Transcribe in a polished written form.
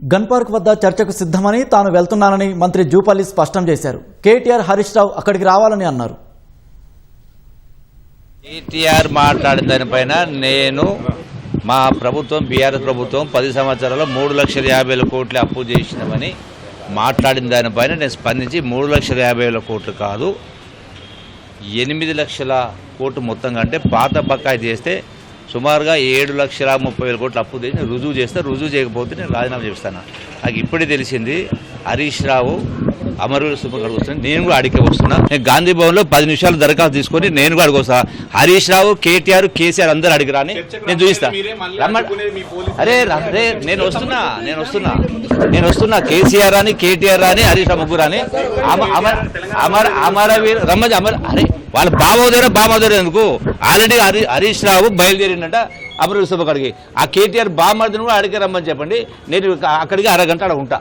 Gun park వద్ద చర్చకు సిద్ధమని తాను వెళ్తున్నానని మంత్రి జూపల్లి స్పష్టం చేశారు. కేటీఆర్ హరీష్ రావు అక్కడికి రావాలని అన్నారు. కేటీఆర్ మాట్లాడిన దానిపైన నేను మా ప్రభుత్వం బీఆర్ఎస్ ప్రభుత్వం 10 సంవత్సరాల్లో 3,50,000 కోట్లు అప్పు చేసినామని మాట్లాడిన దానిపైన నేను స్పందించి 3,50,000 కోట్లు కాదు 8 లక్షల కోట్లు మొత్తం కంటే పాత బకాయి చేస్తే సుమారుగా 7,30,000 కోట్లు అప్పు చేసి రుజువు చేస్తే, రుజువు చేయకపోతే నేను రాజీనామా చేస్తాను. నాకు ఇప్పుడే తెలిసింది హరీష్ రావు అమరవీర సుబ్బగారు వస్తున్నాను, నేను కూడా అడిగి వస్తున్నా. నేను గాంధీ భవన్లో 10 నిమిషాలు దరఖాస్తు తీసుకొని నేను కూడా అడిగి వస్తా. హరీష్ రావు, కేటీఆర్, కేసీఆర్ అందరూ అడిగి రాని నేను చూపిస్తా. అరే అరే నేను వస్తున్నా కేసీఆర్ అని, కేటీఆర్ అని, హరీష్ రావు ముగ్గురు అని, అమరవీర రమ్మజ్ అమర్ అరే వాళ్ళ బామోదర ఎందుకు ఆల్రెడీ హరీష్ రావు బయలుదేరిందంట అమరవీర సుబ్బగారికి. ఆ కేటీఆర్ బామర్దిని కూడా అడిగి రమ్మని చెప్పండి, నేను అక్కడికి అరగంట అడుగుంటా.